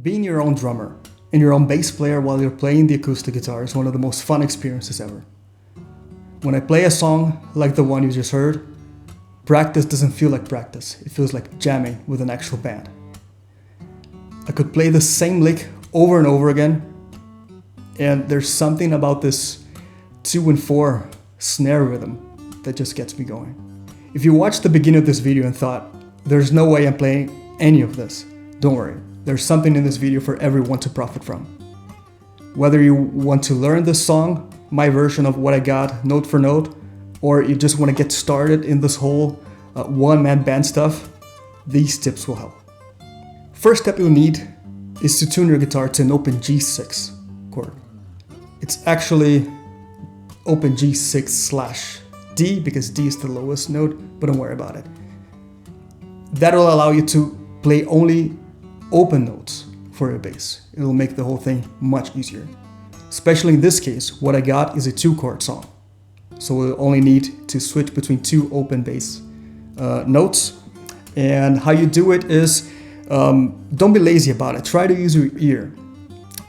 Being your own drummer and your own bass player while you're playing the acoustic guitar is one of the most fun experiences ever. When I play a song like the one you just heard, practice doesn't feel like practice, it feels like jamming with an actual band. I could play the same lick over and over again, and there's something about this 2 and 4 snare rhythm that just gets me going. If you watched the beginning of this video and thought, there's no way I'm playing any of this, don't worry. There's something in this video for everyone to profit from. Whether you want to learn this song, my version of what I got note for note, or you just want to get started in this whole one-man band stuff, these tips will help. First step you'll need is to tune your guitar to an open G6 chord. It's actually open G6/D because D is the lowest note, but don't worry about it. That'll allow you to play only open notes for your bass. It'll make the whole thing much easier. Especially in this case, what I got is a 2-chord song. So we'll only need to switch between 2 open bass notes. And how you do it is, don't be lazy about it. Try to use your ear.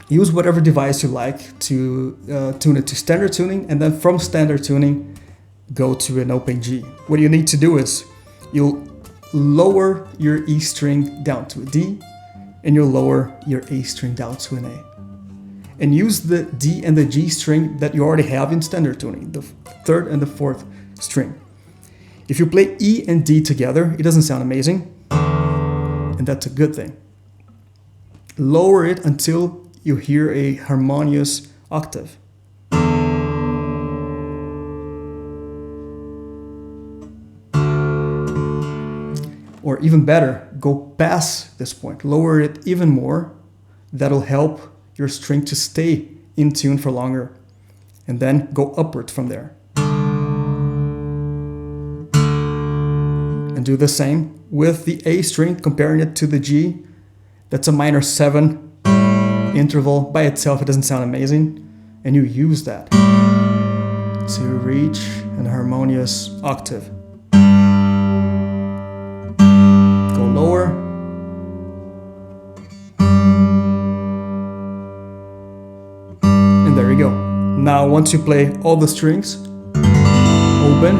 Use whatever device you like to tune it to standard tuning, and then from standard tuning, go to an open G. What you need to do is, you'll lower your E string down to a D, and you'll lower your A string down to an A. And use the D and the G string that you already have in standard tuning, the 3rd and the 4th string. If you play E and D together, it doesn't sound amazing, and that's a good thing. Lower it until you hear a harmonious octave. Or even better, go past this point, lower it even more. That'll help your string to stay in tune for longer, and then go upward from there. And do the same with the A string, comparing it to the G. That's a minor 7 interval. By itself, it doesn't sound amazing, and you use that to reach an harmonious octave. Lower, and there you go. Now once you play all the strings open,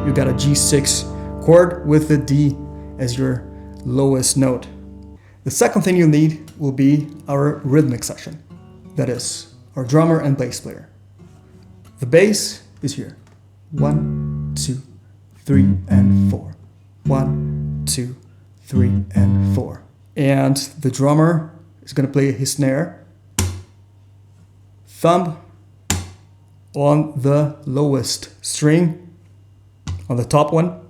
you got a G6 chord with the D as your lowest note. The second thing you'll need will be our rhythmic section. That is our drummer and bass player. The bass is here. 1, 2, 3, and 4. 1, 2, 3, and 4. And the drummer is going to play his snare, thumb on the lowest string, on the top one,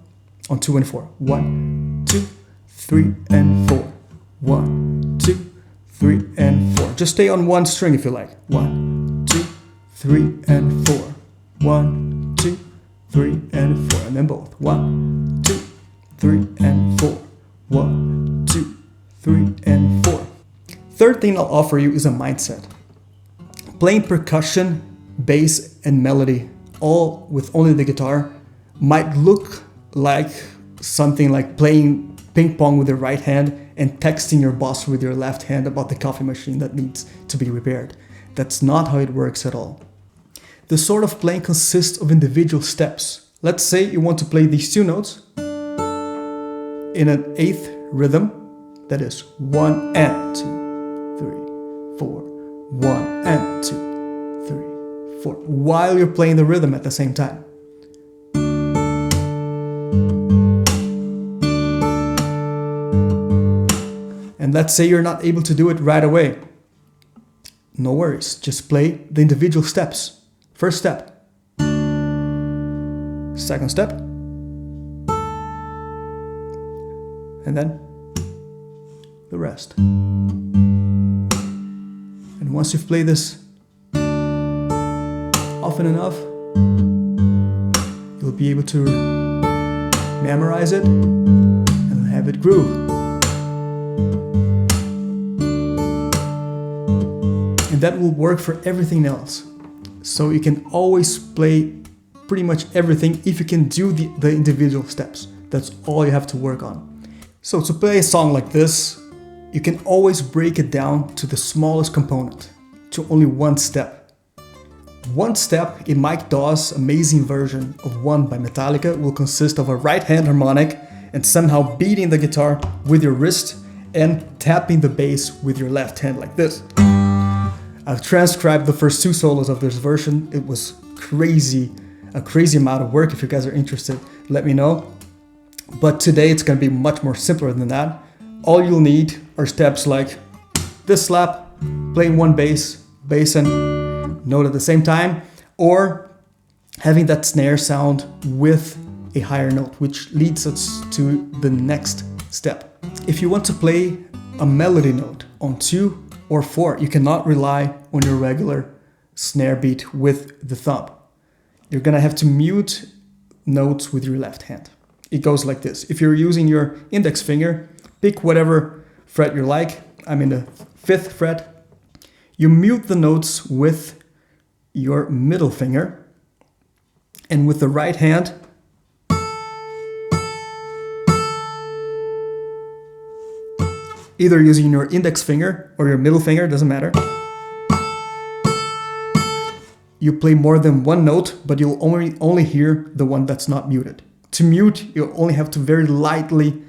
on 2 and 4. 1, 2, 3, and 4. 1, 2, 3, and 4. Just stay on one string if you like. 1, 2, 3, and 4. 1, 2, 3, and 4. And then both. 1, 2, 3, and 4. 1, 2, 3, and 4. Third thing I'll offer you is a mindset. Playing percussion, bass, and melody all with only the guitar might look like something like playing ping pong with your right hand and texting your boss with your left hand about the coffee machine that needs to be repaired. That's not how it works at all. This sort of playing consists of individual steps. Let's say you want to play these 2 notes in an 8th rhythm, that is 1 and 2, 3, 4, 1 and 2, 3, 4, while you're playing the rhythm at the same time. And let's say you're not able to do it right away. No worries, just play the individual steps. First step, second step, and then the rest. And once you've played this often enough, you'll be able to memorize it and have it groove. And that will work for everything else. So you can always play pretty much everything if you can do the individual steps. That's all you have to work on. So to play a song like this, you can always break it down to the smallest component, to only one step. One step in Mike Dawes' amazing version of One by Metallica will consist of a right hand harmonic and somehow beating the guitar with your wrist and tapping the bass with your left hand like this. I've transcribed the first 2 solos of this version. It was crazy, a crazy amount of work. If you guys are interested, let me know. But today it's going to be much more simpler than that. All you'll need are steps like this slap, playing one bass and note at the same time, or having that snare sound with a higher note, which leads us to the next step. If you want to play a melody note on 2 or 4, you cannot rely on your regular snare beat with the thumb. You're gonna have to mute notes with your left hand. It goes like this. If you're using your index finger, pick whatever fret you like. I'm in the 5th fret. You mute the notes with your middle finger, and with the right hand, either using your index finger or your middle finger, doesn't matter. You play more than one note, but you'll only hear the one that's not muted. To mute, you only have to very lightly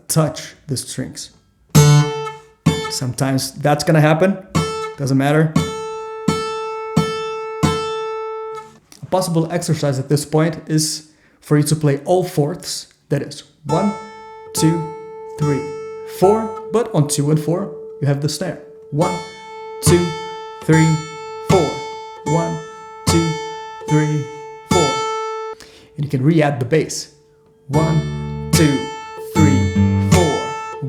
touch the strings. Sometimes that's gonna happen, doesn't matter. A possible exercise at this point is for you to play all fourths, that is 1, 2, 3, 4, but on 2 and 4, you have the snare. 1, 2, 3, 4. 1, 2, 3, 4. And you can re-add the bass. 1, 2, 3, 4.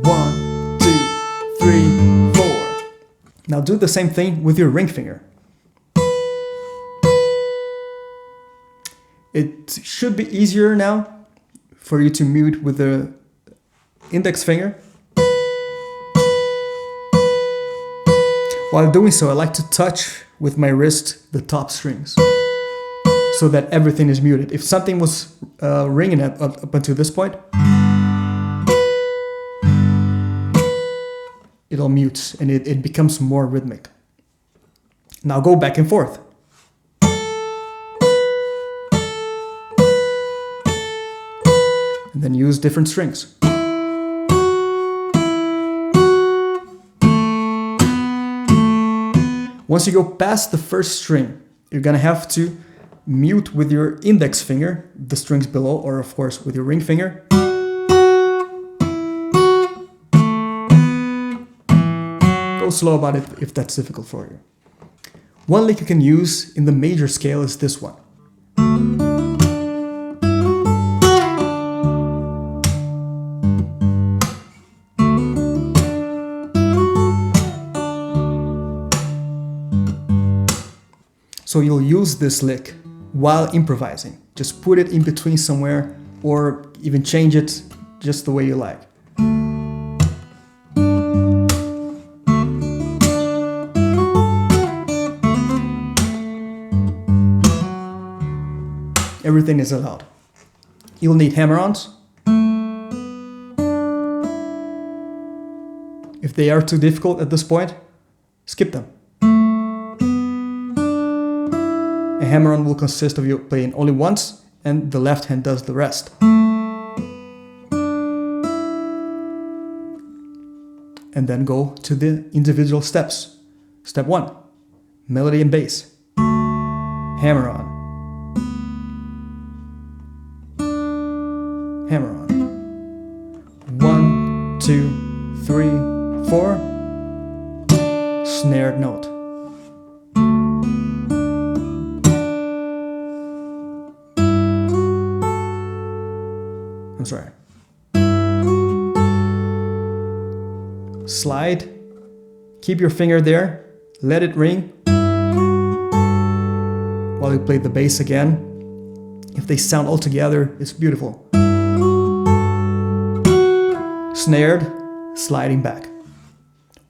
1, 2, 3, 4. Now do the same thing with your ring finger. It should be easier now for you to mute with the index finger. While doing so, I like to touch with my wrist the top strings so that everything is muted. If something was ringing up until this point, it all mutes and it becomes more rhythmic. Now go back and forth. And then use different strings. Once you go past the first string, you're gonna have to mute with your index finger the strings below, or of course with your ring finger. Go slow about it if that's difficult for you. One lick you can use in the major scale is this one. So you'll use this lick while improvising. Just put it in between somewhere, or even change it just the way you like. Everything is allowed. You'll need hammer-ons. If they are too difficult at this point, skip them. A hammer-on will consist of you playing only once, and the left hand does the rest. And then go to the individual steps. Step 1, melody and bass. Hammer-on. Hammer-on. 1, 2, 3, 4. Snared note. I'm sorry. Slide. Keep your finger there. Let it ring. While you play the bass again. If they sound all together, it's beautiful. Snared, sliding back.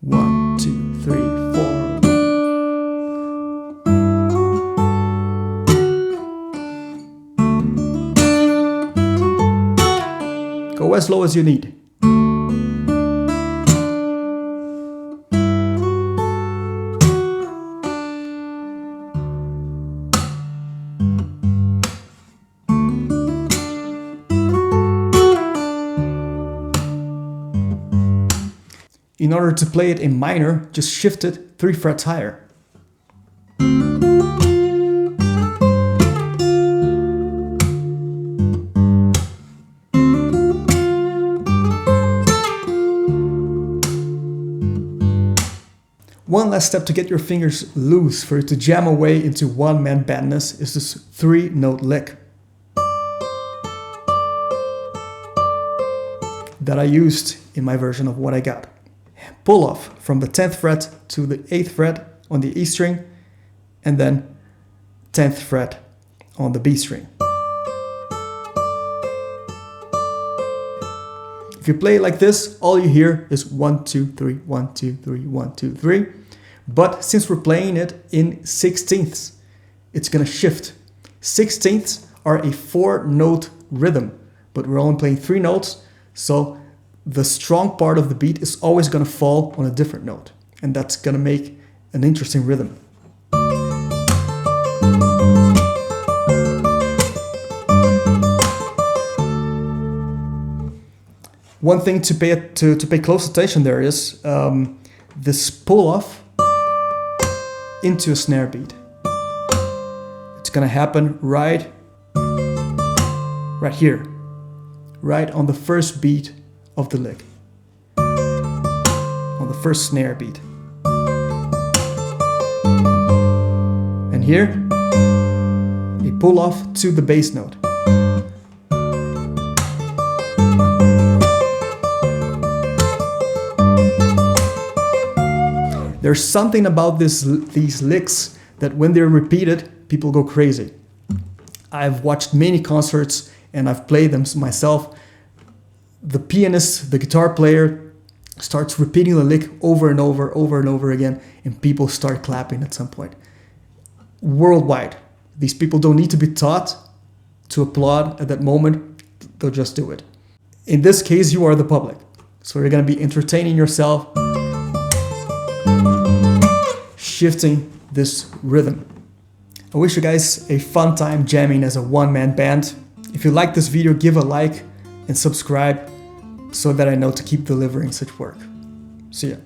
1, 2, 3, 4. Go as low as you need. in order to play it in minor, just shift it 3 frets higher. One last step to get your fingers loose for it to jam away into one-man bandness is this 3-note lick that I used in my version of What I Got. Pull off from the 10th fret to the 8th fret on the E string, and then 10th fret on the B string. If you play it like this, all you hear is 1, 2, 3, 1, 2, 3, 1, 2, 3. But since we're playing it in 16ths, it's gonna shift. 16ths are a 4-note rhythm, but we're only playing 3 notes, so the strong part of the beat is always gonna fall on a different note, and that's gonna make an interesting rhythm. One thing to pay close attention there is this pull off into a snare beat. It's gonna happen right here, right on the first beat of the lick, on the first snare beat. And here, a pull off to the bass note. There's something about these licks that when they're repeated, people go crazy. I've watched many concerts and I've played them myself. The pianist, the guitar player, starts repeating the lick over and over again, and people start clapping at some point. Worldwide, these people don't need to be taught to applaud at that moment, they'll just do it. In this case, you are the public, so you're gonna be entertaining yourself, shifting this rhythm. I wish you guys a fun time jamming as a one-man band. If you like this video, give a like and subscribe so that I know to keep delivering such work. See ya.